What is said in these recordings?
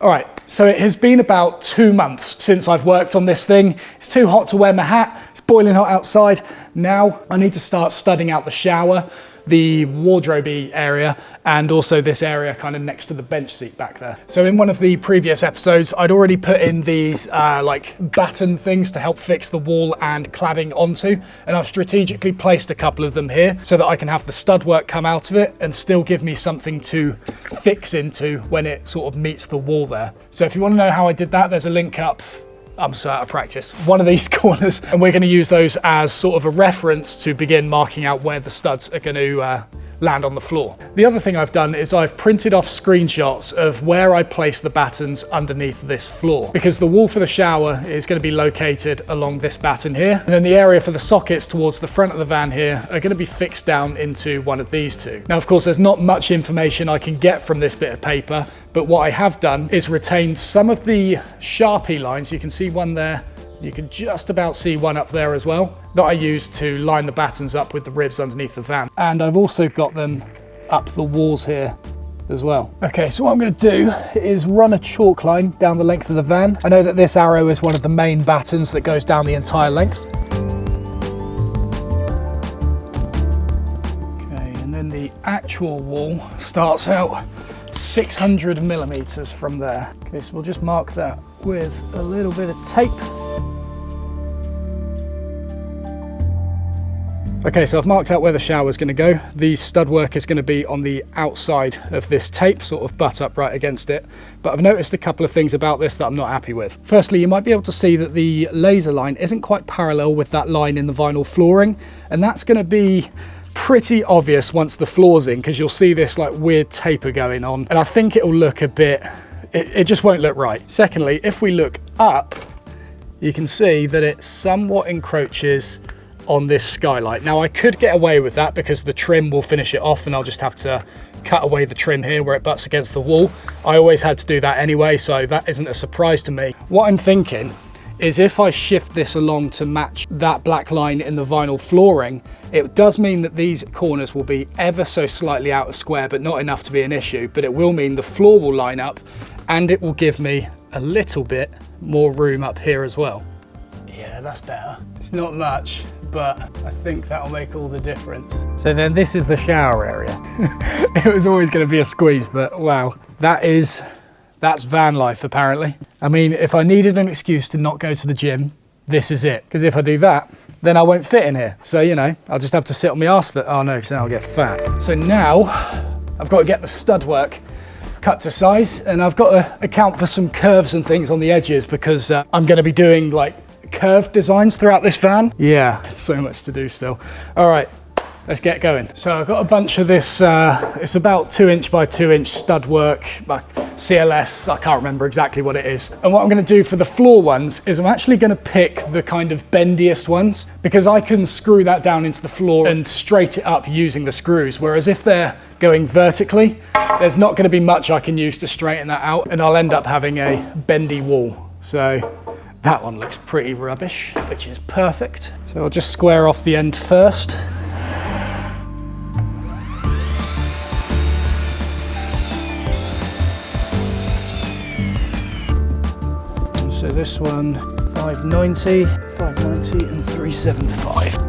All right, so it has been about 2 months since I've worked on this thing. It's too hot to wear my hat. It's boiling hot outside. Now I need to start studding out the shower, the wardrobe area, and also this area kind of next to the bench seat back there. So in one of the previous episodes, I'd already put in these like batten things to help fix the wall and cladding onto, and I've strategically placed a couple of them here so that I can have the stud work come out of it and still give me something to fix into when it sort of meets the wall there. So if you want to know how I did that, there's a link up. I'm so out of practice. One of these corners, and we're going to use those as sort of a reference to begin marking out where the studs are going to land on the floor. The other thing I've done is I've printed off screenshots of where I place the battens underneath this floor, because the wall for the shower is going to be located along this batten here, and then the area for the sockets towards the front of the van here are going to be fixed down into one of these two. Now, of course, there's not much information I can get from this bit of paper, but what I have done is retained some of the Sharpie lines. You can see one there. You can just about see one up there as well, that I used to line the battens up with the ribs underneath the van. And I've also got them up the walls here as well. Okay, so what I'm going to do is run a chalk line down the length of the van. I know that this arrow is one of the main battens that goes down the entire length. Okay, and then the actual wall starts out 600 millimeters from there. Okay, so we'll just mark that with a little bit of tape. Okay, so I've marked out where the shower is going to go. The stud work is going to be on the outside of this tape, sort of butt up right against it. But I've noticed a couple of things about this that I'm not happy with. Firstly, you might be able to see that the laser line isn't quite parallel with that line in the vinyl flooring, and that's going to be pretty obvious once the floor's in, because you'll see this like weird taper going on, and I think it'll look a bit, it just won't look right. Secondly, if we look up, you can see that it somewhat encroaches on this skylight. Now, I could get away with that because the trim will finish it off and I'll just have to cut away the trim here where it butts against the wall. I always had to do that anyway, so that isn't a surprise to me. What I'm thinking is if I shift this along to match that black line in the vinyl flooring, it does mean that these corners will be ever so slightly out of square, but not enough to be an issue. But it will mean the floor will line up and it will give me a little bit more room up here as well. Yeah, that's better. It's not much, but I think that'll make all the difference. So then this is the shower area. It was always going to be a squeeze, but wow, that's van life apparently. I mean, if I needed an excuse to not go to the gym, this is it. Because if I do that, then I won't fit in here. So, you know, I'll just have to sit on my arse for, oh no, because then I'll get fat. So now I've got to get the stud work cut to size, and I've got to account for some curves and things on the edges because I'm going to be doing like curved designs throughout this van. Yeah, so much to do still. All right, let's get going. So I've got a bunch of this, it's about 2 inch by 2 inch stud work, like CLS, I can't remember exactly what it is. And what I'm going to do for the floor ones is I'm actually going to pick the kind of bendiest ones, because I can screw that down into the floor and straight it up using the screws. Whereas if they're going vertically, there's not going to be much I can use to straighten that out, and I'll end up having a bendy wall. So that one looks pretty rubbish, which is perfect. So I'll just square off the end first. So this one, 590 and 375.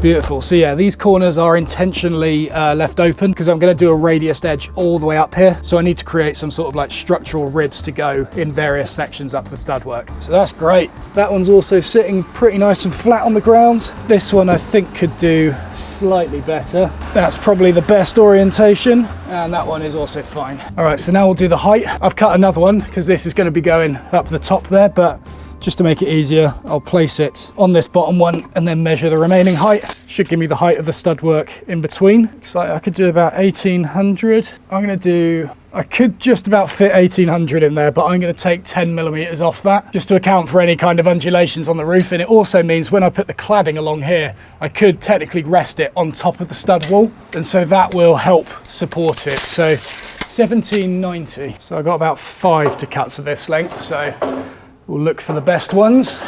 Beautiful. So yeah, these corners are intentionally left open because I'm going to do a radiused edge all the way up here. So I need to create some sort of like structural ribs to go in various sections up the stud work. So that's great. That one's also sitting pretty nice and flat on the ground. This one I think could do slightly better. That's probably the best orientation, and that one is also fine. All right, so now we'll do the height. I've cut another one because this is going to be going up the top there, but just to make it easier, I'll place it on this bottom one and then measure the remaining height. Should give me the height of the stud work in between. Looks like I could do about 1800. I could just about fit 1800 in there, but I'm going to take 10 millimeters off that just to account for any kind of undulations on the roof. And it also means when I put the cladding along here, I could technically rest it on top of the stud wall. And so that will help support it. So 1790. So I've got about 5 to cut to this length. So we'll look for the best ones.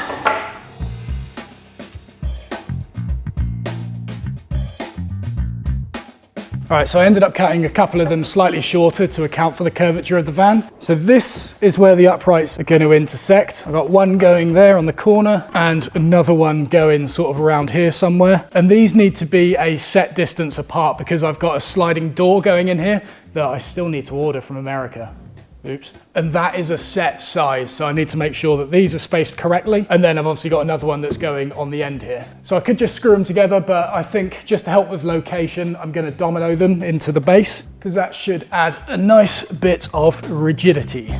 All right, so I ended up cutting a couple of them slightly shorter to account for the curvature of the van. So this is where the uprights are going to intersect. I've got one going there on the corner and another one going sort of around here somewhere. And these need to be a set distance apart because I've got a sliding door going in here that I still need to order from America. Oops. And that is a set size, so I need to make sure that these are spaced correctly. And then I've obviously got another one that's going on the end here. So I could just screw them together, but I think just to help with location, I'm going to domino them into the base because that should add a nice bit of rigidity.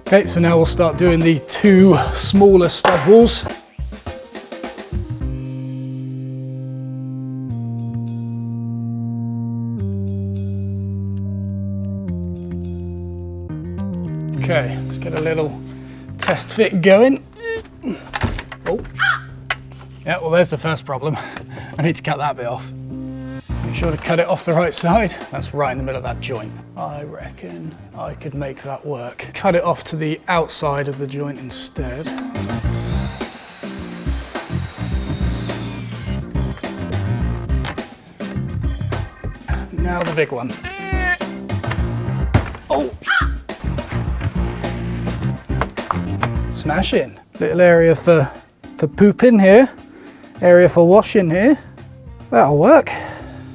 Okay, so now we'll start doing the two smaller stud walls. Okay, let's get a little test fit going. Oh, yeah, well there's the first problem. I need to cut that bit off. Make sure to cut it off the right side. That's right in the middle of that joint. I reckon I could make that work. Cut it off to the outside of the joint instead. Now the big one. Oh! Smash in. Little area for pooping here, area for washing here. That'll work.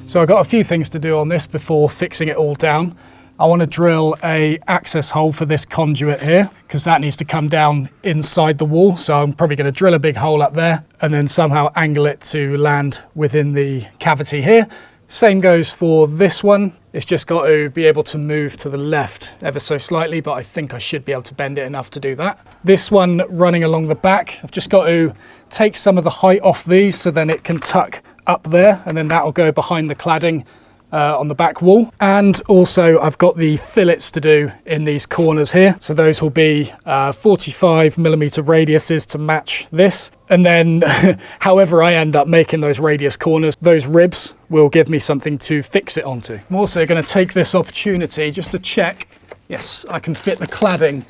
So I've got a few things to do on this before fixing it all down. I want to drill a access hole for this conduit here because that needs to come down inside the wall. So I'm probably going to drill a big hole up there and then somehow angle it to land within the cavity here. Same goes for this one. It's just got to be able to move to the left ever so slightly, but I think I should be able to bend it enough to do that. This one running along the back, I've just got to take some of the height off these so then it can tuck up there and then that'll go behind the cladding on the back wall. And also I've got the fillets to do in these corners here. So those will be 45mm radiuses to match this. And then however I end up making those radius corners, those ribs will give me something to fix it onto. I'm also going to take this opportunity just to check, yes, I can fit the cladding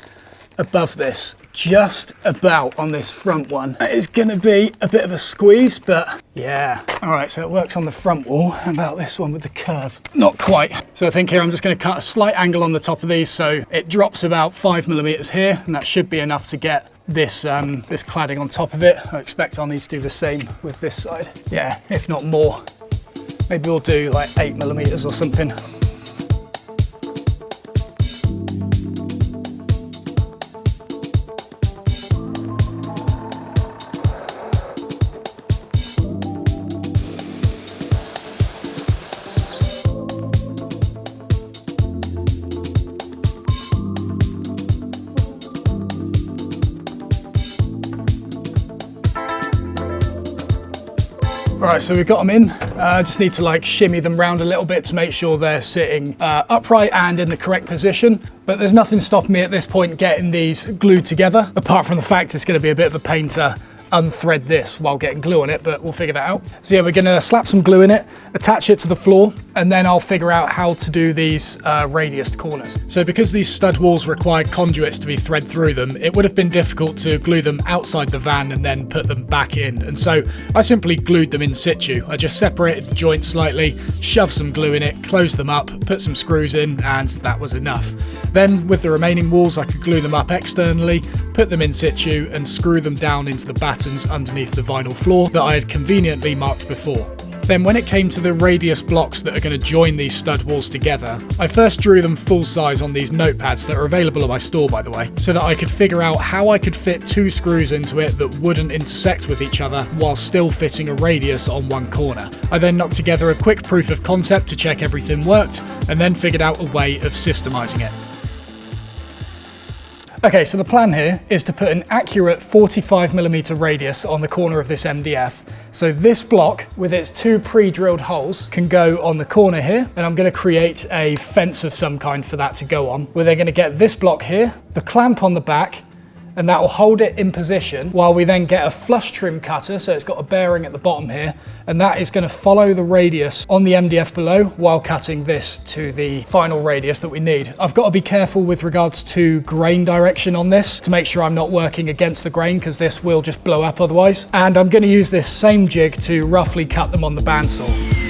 above this, just about on this front one. It is going to be a bit of a squeeze, but yeah. All right, so it works on the front wall. How about this one with the curve? Not quite. So I think here I'm just going to cut a slight angle on the top of these so it drops about 5mm here, and that should be enough to get this this cladding on top of it. I expect I'll need to do the same with this side. Yeah, if not more. Maybe we'll do like 8mm or something. Right, so we've got them in. I just need to like shimmy them round a little bit to make sure they're sitting upright and in the correct position. But there's nothing stopping me at this point getting these glued together, apart from the fact it's going to be a bit of a pain to unthread this while getting glue on it, but we'll figure that out. So yeah, we're going to slap some glue in it, attach it to the floor, and then I'll figure out how to do these radiused corners. So because these stud walls required conduits to be thread through them, it would have been difficult to glue them outside the van and then put them back in. And so I simply glued them in situ. I just separated the joint slightly, shoved some glue in it, closed them up, put some screws in, and that was enough. Then with the remaining walls, I could glue them up externally, put them in situ, and screw them down into the battens underneath the vinyl floor that I had conveniently marked before. Then when it came to the radius blocks that are going to join these stud walls together, I first drew them full size on these notepads that are available at my store, by the way, so that I could figure out how I could fit two screws into it that wouldn't intersect with each other while still fitting a radius on one corner. I then knocked together a quick proof of concept to check everything worked, and then figured out a way of systemizing it. Okay, so the plan here is to put an accurate 45mm radius on the corner of this MDF. So this block, with its two pre-drilled holes, can go on the corner here, and I'm going to create a fence of some kind for that to go on. We're then going to get this block here, the clamp on the back, and that will hold it in position while we then get a flush trim cutter, so it's got a bearing at the bottom here, and that is going to follow the radius on the MDF below while cutting this to the final radius that we need. I've got to be careful with regards to grain direction on this to make sure I'm not working against the grain, because this will just blow up otherwise. And I'm going to use this same jig to roughly cut them on the bandsaw.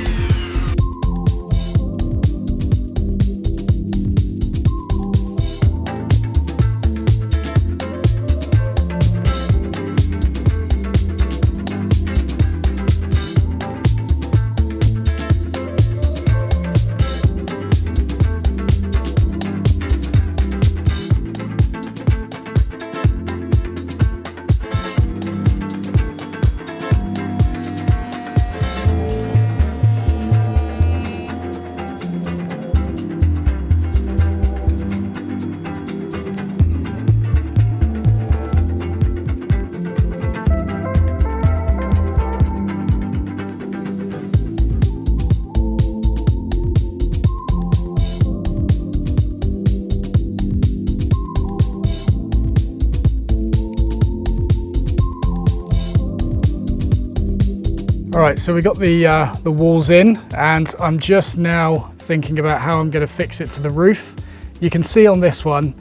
All right, so we got the walls in, and I'm just now thinking about how I'm going to fix it to the roof. You can see on this one,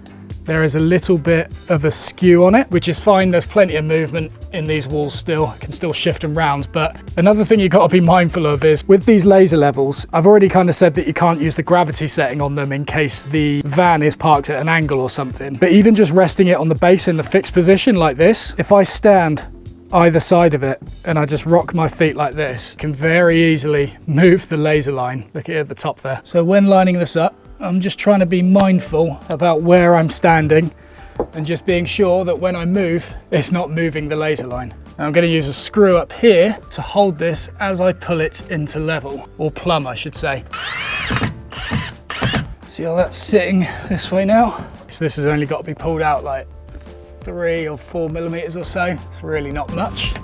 there is a little bit of a skew on it, which is fine. There's plenty of movement in these walls still. I can still shift them round. But another thing you've got to be mindful of is with these laser levels, I've already kind of said that you can't use the gravity setting on them in case the van is parked at an angle or something. But even just resting it on the base in the fixed position like this, if I stand either side of it and I just rock my feet like this, can very easily move the laser line. Look at the top there. So when lining this up, I'm just trying to be mindful about where I'm standing and just being sure that when I move, it's not moving the laser line. Now I'm going to use a screw up here to hold this as I pull it into level, or plumb I should say. See how that's sitting this way now? So this has only got to be pulled out like 3 or 4 millimeters or so. It's really not much.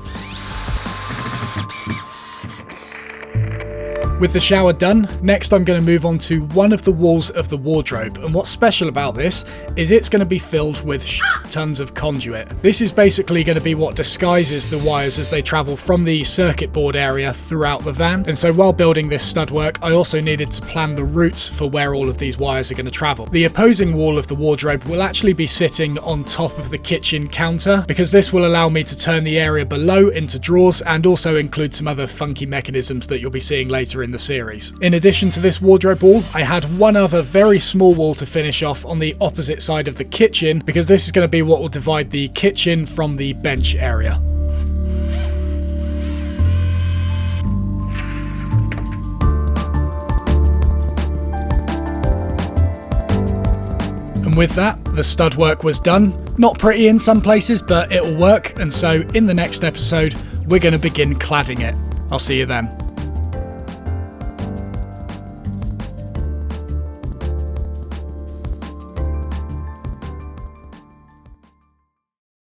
With the shower done, next I'm going to move on to one of the walls of the wardrobe, and what's special about this is it's going to be filled with tons of conduit. This is basically going to be what disguises the wires as they travel from the circuit board area throughout the van. And so while building this stud work, I also needed to plan the routes for where all of these wires are going to travel. The opposing wall of the wardrobe will actually be sitting on top of the kitchen counter, because this will allow me to turn the area below into drawers and also include some other funky mechanisms that you'll be seeing later in the series. In addition to this wardrobe wall, I had one other very small wall to finish off on the opposite side of the kitchen, because this is going to be what will divide the kitchen from the bench area. And with that, the stud work was done. Not pretty in some places, but it'll work. And so in the next episode, we're going to begin cladding it. I'll see you then.